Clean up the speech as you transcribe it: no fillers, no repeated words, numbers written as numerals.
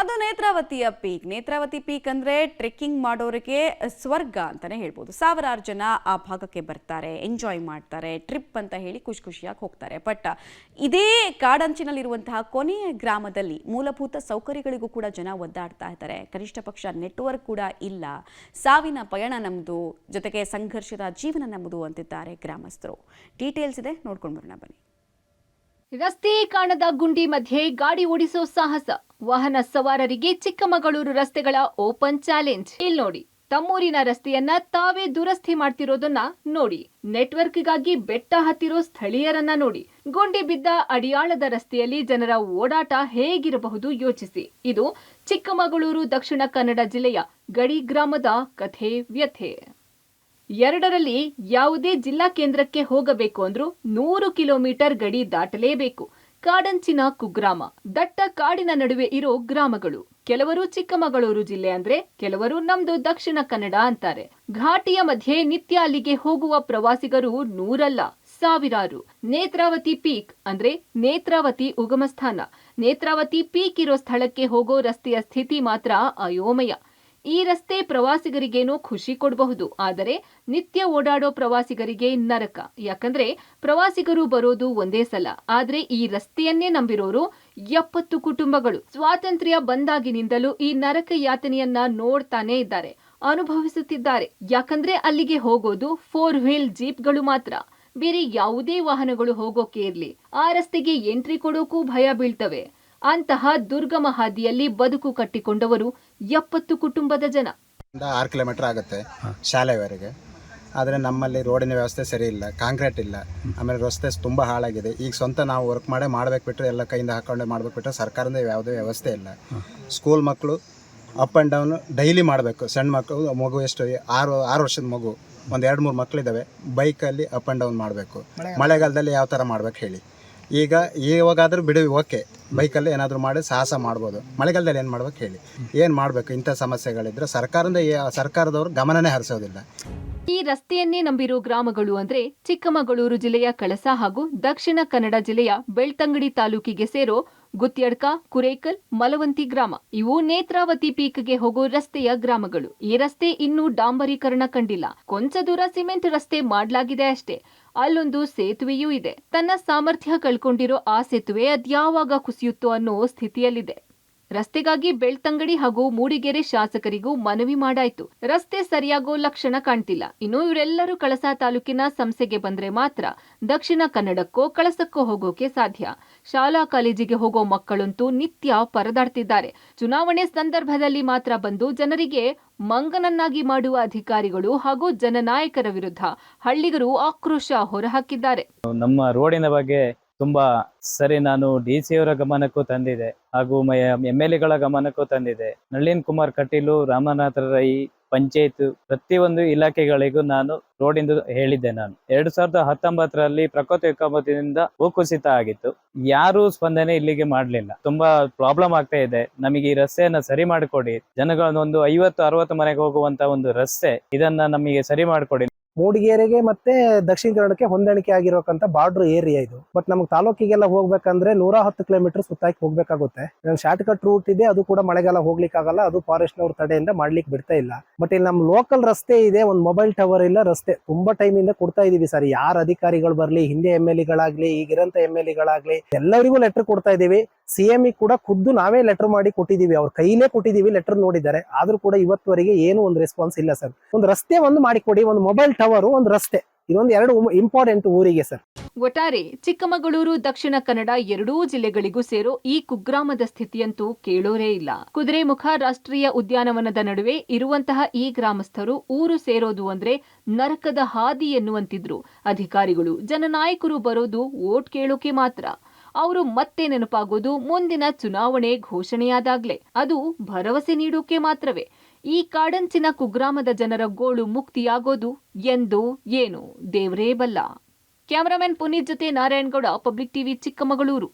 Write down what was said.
ಅದು ನೇತ್ರಾವತಿ ಪೀಕ್ ಅಂದ್ರೆ ಟ್ರೆಕ್ಕಿಂಗ್ ಮಾಡೋರಿಗೆ ಸ್ವರ್ಗ ಅಂತಾನೆ ಹೇಳ್ಬೋದು. ಸಾವಿರಾರು ಜನ ಆ ಭಾಗಕ್ಕೆ ಬರ್ತಾರೆ, ಎಂಜಾಯ್ ಮಾಡ್ತಾರೆ, ಟ್ರಿಪ್ ಅಂತ ಹೇಳಿ ಖುಷಿಯಾಗಿ ಹೋಗ್ತಾರೆ. ಬಟ್ ಇದೇ ಕಾಡಂಚಿನಲ್ಲಿರುವಂತಹ ಕೊನೆಯ ಗ್ರಾಮದಲ್ಲಿ ಮೂಲಭೂತ ಸೌಕರ್ಯಗಳಿಗೂ ಕೂಡ ಜನ ಒದ್ದಾಡ್ತಾ ಇದ್ದಾರೆ. ಕನಿಷ್ಠ ಪಕ್ಷ ನೆಟ್ವರ್ಕ್ ಕೂಡ ಇಲ್ಲ. ಸಾವಿನ ಪಯಣ ನಮ್ಮದು, ಜೊತೆಗೆ ಸಂಘರ್ಷದ ಜೀವನ ನಮ್ಮದು ಅಂತಿದ್ದಾರೆ ಗ್ರಾಮಸ್ಥರು. ಡೀಟೇಲ್ಸ್ ಇದೆ, ನೋಡ್ಕೊಂಡು ಬರೋಣ ಬನ್ನಿ. ರಸ್ತೆ ಕಾಣದ ಗುಂಡಿ ಮಧ್ಯೆ ಗಾಡಿ ಓಡಿಸೋ ಸಾಹಸ. ವಾಹನ ಸವಾರರಿಗೆ ಚಿಕ್ಕಮಗಳೂರು ರಸ್ತೆಗಳ ಓಪನ್ ಚಾಲೆಂಜ್. ಇಲ್ಲಿ ನೋಡಿ, ತಮ್ಮೂರಿನ ರಸ್ತೆಯನ್ನ ತಾವೇ ದುರಸ್ತಿ ಮಾಡ್ತಿರೋದನ್ನ ನೋಡಿ. ನೆಟ್ವರ್ಕ್ಗಾಗಿ ಬೆಟ್ಟ ಹತ್ತಿರೋ ಸ್ಥಳೀಯರನ್ನ ನೋಡಿ. ಗುಂಡಿ ಬಿದ್ದ ಅಡಿಯಾಳದ ರಸ್ತೆಯಲ್ಲಿ ಜನರ ಓಡಾಟ ಹೇಗಿರಬಹುದು ಯೋಚಿಸಿ. ಇದು ಚಿಕ್ಕಮಗಳೂರು ದಕ್ಷಿಣ ಕನ್ನಡ ಜಿಲ್ಲೆಯ ಗಡಿ ಗ್ರಾಮದ ಕಥೆ ವ್ಯಥೆ. ಎರಡರಲ್ಲಿ ಯಾವುದೇ ಜಿಲ್ಲಾ ಕೇಂದ್ರಕ್ಕೆ ಹೋಗಬೇಕು ಅಂದ್ರೂ 100 ಕಿಲೋಮೀಟರ್ ಗಡಿ ದಾಟಲೇಬೇಕು. ಕಾಡಂಚಿನ ಕುಗ್ರಾಮ, ದಟ್ಟ ಕಾಡಿನ ನಡುವೆ ಇರೋ ಗ್ರಾಮಗಳು. ಕೆಲವರು ಚಿಕ್ಕಮಗಳೂರು ಜಿಲ್ಲೆ ಅಂದ್ರೆ, ಕೆಲವರು ನಮ್ದು ದಕ್ಷಿಣ ಕನ್ನಡ ಅಂತಾರೆ. ಘಾಟಿಯ ಮಧ್ಯೆ ನಿತ್ಯ ಅಲ್ಲಿಗೆ ಹೋಗುವ ಪ್ರವಾಸಿಗರು ನೂರಲ್ಲ, ಸಾವಿರಾರು. ನೇತ್ರಾವತಿ ಪೀಕ್ ಅಂದ್ರೆ ನೇತ್ರಾವತಿ ಉಗಮಸ್ಥಾನ. ನೇತ್ರಾವತಿ ಪೀಕ್ ಇರೋ ಸ್ಥಳಕ್ಕೆ ಹೋಗೋ ರಸ್ತೆಯ ಸ್ಥಿತಿ ಮಾತ್ರ ಅಯೋಮಯ. ಈ ರಸ್ತೆ ಪ್ರವಾಸಿಗರಿಗೇನೋ ಖುಷಿ ಕೊಡಬಹುದು, ಆದರೆ ನಿತ್ಯ ಓಡಾಡೋ ಪ್ರವಾಸಿಗರಿಗೆ ನರಕ. ಯಾಕಂದ್ರೆ ಪ್ರವಾಸಿಗರು ಬರೋದು ಒಂದೇ ಸಲ, ಆದ್ರೆ ಈ ರಸ್ತೆಯನ್ನೇ ನಂಬಿರೋರು 70 ಕುಟುಂಬಗಳು. ಸ್ವಾತಂತ್ರ್ಯ ಬಂದಾಗಿನಿಂದಲೂ ಈ ನರಕ ಯಾತನೆಯನ್ನ ನೋಡ್ತಾನೆ ಇದ್ದಾರೆ, ಅನುಭವಿಸುತ್ತಿದ್ದಾರೆ. ಯಾಕಂದ್ರೆ ಅಲ್ಲಿಗೆ ಹೋಗೋದು 4 ವೀಲ್ ಜೀಪ್ಗಳು ಮಾತ್ರ. ಬೇರೆ ಯಾವುದೇ ವಾಹನಗಳು ಹೋಗೋಕೆ ಇರ್ಲಿ, ಆ ರಸ್ತೆಗೆ ಎಂಟ್ರಿ ಕೊಡೋಕೂ ಭಯ ಬೀಳ್ತವೆ. ಅಂತಹ ದುರ್ಗಮ ಹಾದಿಯಲ್ಲಿ ಬದುಕು ಕಟ್ಟಿಕೊಂಡವರು 70 ಕುಟುಂಬದ ಜನ. 6 ಕಿಲೋಮೀಟರ್ ಆಗುತ್ತೆ ಶಾಲೆವರೆಗೆ. ಆದರೆ ನಮ್ಮಲ್ಲಿ ರೋಡಿನ ವ್ಯವಸ್ಥೆ ಸರಿ ಇಲ್ಲ, ಕಾಂಕ್ರೀಟ್ ಇಲ್ಲ. ಆಮೇಲೆ ರಸ್ತೆ ತುಂಬ ಹಾಳಾಗಿದೆ. ಈಗ ಸ್ವಂತ ನಾವು ವರ್ಕ್ ಮಾಡಬೇಕು ಬಿಟ್ಟರೆ, ಎಲ್ಲ ಕೈಯಿಂದ ಹಾಕೊಂಡೆ ಮಾಡಬೇಕು ಬಿಟ್ಟರೆ ಸರ್ಕಾರದ ಯಾವುದೇ ವ್ಯವಸ್ಥೆ ಇಲ್ಲ. ಸ್ಕೂಲ್ ಮಕ್ಕಳು ಅಪ್ ಆ್ಯಂಡ್ ಡೌನ್ ಡೈಲಿ ಮಾಡಬೇಕು. ಸಣ್ಣ ಮಕ್ಕಳು, ಮಗು ಎಷ್ಟು 6 ವರ್ಷದ ಮಗು, ಒಂದು 2-3 ಮಕ್ಕಳಿದ್ದಾವೆ. ಬೈಕಲ್ಲಿ ಅಪ್ ಆ್ಯಂಡ್ ಡೌನ್ ಮಾಡಬೇಕು. ಮಳೆಗಾಲದಲ್ಲಿ ಯಾವ ಥರ ಮಾಡ್ಬೇಕು ಹೇಳಿ. ಇವಾಗಾದರೂ ಬಿಡಿ, ಓಕೆ, ಬೈಕಲ್ಲಿ ಏನಾದರೂ ಮಾಡಿ ಸಾಹಸ ಮಾಡ್ಬೋದು. ಮಳೆಗಾಲದಲ್ಲಿ ಏನು ಮಾಡ್ಬೇಕು ಹೇಳಿ, ಏನು ಮಾಡಬೇಕು? ಇಂಥ ಸಮಸ್ಯೆಗಳಿದ್ರೆ ಸರ್ಕಾರದವರು ಗಮನನೇ ಹರಿಸೋದಿಲ್ಲ. ಈ ರಸ್ತೆಯನ್ನೇ ನಂಬಿರೋ ಗ್ರಾಮಗಳು ಅಂದ್ರೆ ಚಿಕ್ಕಮಗಳೂರು ಜಿಲ್ಲೆಯ ಕಳಸ ಹಾಗೂ ದಕ್ಷಿಣ ಕನ್ನಡ ಜಿಲ್ಲೆಯ ಬೆಳ್ತಂಗಡಿ ತಾಲೂಕಿಗೆ ಸೇರೋ ಗುತ್ಯಡ್ಕ, ಕುರೇಕಲ್, ಮಲವಂತಿ ಗ್ರಾಮ. ಇವು ನೇತ್ರಾವತಿ ಪೀಕ್ಗೆ ಹೋಗೋ ರಸ್ತೆಯ ಗ್ರಾಮಗಳು. ಈ ರಸ್ತೆ ಇನ್ನೂ ಡಾಂಬರೀಕರಣ ಕಂಡಿಲ್ಲ. ಕೊಂಚ ದೂರ ಸಿಮೆಂಟ್ ರಸ್ತೆ ಮಾಡಲಾಗಿದೆ ಅಷ್ಟೇ. ಅಲ್ಲೊಂದು ಸೇತುವೆಯೂ ಇದೆ. ತನ್ನ ಸಾಮರ್ಥ್ಯ ಕಳ್ಕೊಂಡಿರೋ ಆ ಸೇತುವೆ ಅದ್ಯಾವಾಗ ಕುಸಿಯುತ್ತೋ ಅನ್ನೋ ಸ್ಥಿತಿಯಲ್ಲಿದೆ. ರಸ್ತೆಗಾಗಿ ಬೆಳ್ತಂಗಡಿ ಹಾಗೂ ಮೂಡಿಗೆರೆ ಶಾಸಕರಿಗೂ ಮನವಿ ಮಾಡಾಯ್ತು. ರಸ್ತೆ ಸರಿಯಾಗೋ ಲಕ್ಷಣ ಕಾಣ್ತಿಲ್ಲ. ಇನ್ನು ಇವರೆಲ್ಲರೂ ಕಳಸ ತಾಲೂಕಿನ ಸಂಸೆಗೆ ಬಂದ್ರೆ ಮಾತ್ರ ದಕ್ಷಿಣ ಕನ್ನಡಕ್ಕೋ ಕಳಸಕ್ಕೋ ಹೋಗೋಕೆ ಸಾಧ್ಯ. ಶಾಲಾ ಕಾಲೇಜಿಗೆ ಹೋಗೋ ಮಕ್ಕಳಂತೂ ನಿತ್ಯ ಪರದಾಡ್ತಿದ್ದಾರೆ. ಚುನಾವಣೆ ಸಂದರ್ಭದಲ್ಲಿ ಮಾತ್ರ ಬಂದು ಜನರಿಗೆ ಮಂಗನನ್ನಾಗಿ ಮಾಡುವ ಅಧಿಕಾರಿಗಳು ಹಾಗೂ ಜನನಾಯಕರ ವಿರುದ್ಧ ಹಳ್ಳಿಗರು ಆಕ್ರೋಶ ಹೊರಹಾಕಿದ್ದಾರೆ. ನಮ್ಮ ರೋಡಿನ ಬಗ್ಗೆ ತುಂಬಾ ಸರಿ ನಾನು DC ಅವರ ಗಮನಕ್ಕೂ ತಂದಿದೆ, ಹಾಗೂ MLAಗಳ ಗಮನಕ್ಕೂ ತಂದಿದೆ. ನಳಿನ್ ಕುಮಾರ್ ಕಟೀಲು, ರಾಮನಾಥ ರೈ, ಪಂಚಾಯತ್ ಪ್ರತಿಯೊಂದು ಇಲಾಖೆಗಳಿಗೂ ನಾನು ರೋಡಿಂದು ಹೇಳಿದ್ದೆ. ನಾನು 2019ರಲ್ಲಿ ಪ್ರಕೃತಿ ವಿಕೋಪದಿಂದ ಭೂಕುಸಿತ ಆಗಿತ್ತು. ಯಾರು ಸ್ಪಂದನೆ ಇಲ್ಲಿಗೆ ಮಾಡ್ಲಿಲ್ಲ. ತುಂಬಾ ಪ್ರಾಬ್ಲಮ್ ಆಗ್ತಾ ಇದೆ. ನಮಗೆ ಈ ರಸ್ತೆಯನ್ನ ಸರಿ ಮಾಡಿಕೊಡಿ. ಜನಗಳನ್ನೊಂದು 50-60 ಮನೆಗೆ ಹೋಗುವಂತ ಒಂದು ರಸ್ತೆ, ಇದನ್ನ ನಮಗೆ ಸರಿ ಮಾಡಿಕೊಡಿ. ಮೂಡಿಗೆರೆಗೆ ಮತ್ತೆ ದಕ್ಷಿಣ ಕನ್ನಡಕ್ಕೆ ಹೊಂದಾಣಿಕೆ ಆಗಿರೋಕಂತ ಬಾರ್ಡರ್ ಏರಿಯಾ ಇದು. ಬಟ್ ನಮ್ಗೆ ತಾಲೂಕಿಗೆಲ್ಲ ಹೋಗ್ಬೇಕಂದ್ರೆ 110 ಕಿಲೋಮೀಟರ್ ಸುತ್ತಾಕಿ ಹೋಗ್ಬೇಕಾಗುತ್ತೆ. ಶಾರ್ಟ್ ಕಟ್ ರೂಟ್ ಇದೆ, ಅದು ಕೂಡ ಮಳೆಗಾಲ ಹೋಗ್ಲಿಕ್ಕೆ ಆಗಲ್ಲ. ಅದು ಫಾರೆಸ್ಟ್ ನವ್ರ ತಡೆಯಿಂದ ಮಾಡ್ಲಿಕ್ಕೆ ಬಿಡ್ತಾ ಇಲ್ಲ. ಬಟ್ ಇಲ್ಲಿ ನಮ್ ಲೋಕಲ್ ರಸ್ತೆ ಇದೆ, ಒಂದು ಮೊಬೈಲ್ ಟವರ್ ಇಲ್ಲ. ರಸ್ತೆ ತುಂಬಾ ಟೈಮ್ ಇಂದ ಕೊಡ್ತಾ ಇದೀವಿ ಸರ್. ಯಾರ ಅಧಿಕಾರಿಗಳು ಬರ್ಲಿ, ಹಿಂದೆ MLAಗಳಾಗ್ಲಿ, ಈಗಿರಂತ MLAಗಳಾಗ್ಲಿ, ಎಲ್ಲರಿಗೂ ಲೆಟರ್ ಕೊಡ್ತಾ ಇದೀವಿ. CM ಕೂಡ ಖುದ್ದು ನಾವೇ ಲೆಟರ್ ಮಾಡಿ ಕೊಟ್ಟಿದೀವಿ, ಅವ್ರ ಕೈಲೇ ಕೊಟ್ಟಿದೀವಿ. ಲೆಟರ್ ನೋಡಿದ್ದಾರೆ, ಆದ್ರೂ ಕೂಡ ಇವತ್ತುವರೆಗೆ ಏನು ಒಂದು ರೆಸ್ಪಾನ್ಸ್ ಇಲ್ಲ ಸರ್. ಒಂದು ರಸ್ತೆ ಒಂದು ಮಾಡಿಕೊಡಿ, ಒಂದು ಮೊಬೈಲ್ ಟವರ್, ಒಂದು ರಸ್ತೆ, ಇದೊಂದು 2 ಇಂಪಾರ್ಟೆಂಟ್ ಊರಿಗೆ ಸರ್. ಒಟ್ಟಾರೆ ಚಿಕ್ಕಮಗಳೂರು, ದಕ್ಷಿಣ ಕನ್ನಡ ಎರಡೂ ಜಿಲ್ಲೆಗಳಿಗೂ ಸೇರೋ ಈ ಕುಗ್ರಾಮದ ಸ್ಥಿತಿಯಂತೂ ಕೇಳೋರೇ ಇಲ್ಲ. ಕುದುರೆಮುಖ ರಾಷ್ಟ್ರೀಯ ಉದ್ಯಾನವನದ ನಡುವೆ ಇರುವಂತಹ ಈ ಗ್ರಾಮಸ್ಥರು ಊರು ಸೇರೋದು ಅಂದ್ರೆ ನರಕದ ಹಾದಿ ಎನ್ನುವಂತಿದ್ರು ಅಧಿಕಾರಿಗಳು. ಜನನಾಯಕರು ಬರೋದು ವೋಟ್ ಕೇಳೋಕೆ ಮಾತ್ರ. ಅವರು ಮತ್ತೆ ನೆನಪಾಗೋದು ಮುಂದಿನ ಚುನಾವಣೆ ಘೋಷಣೆಯಾದಾಗ್ಲೇ, ಅದು ಭರವಸೆ ನೀಡೋಕೆ ಮಾತ್ರವೇ. ಈ ಕಾಡಂಚಿನ ಕುಗ್ರಾಮದ ಜನರ ಗೋಳು ಮುಕ್ತಿಯಾಗೋದು ಎಂದು ಏನು ದೇವರೇ ಬಲ್ಲ. ಕ್ಯಾಮರಾಮನ್ ಪುನೀತ್ ಜೊತೆ ನಾರಾಯಣಗೌಡ, ಪಬ್ಲಿಕ್ ಟಿವಿ, ಚಿಕ್ಕಮಗಳೂರು.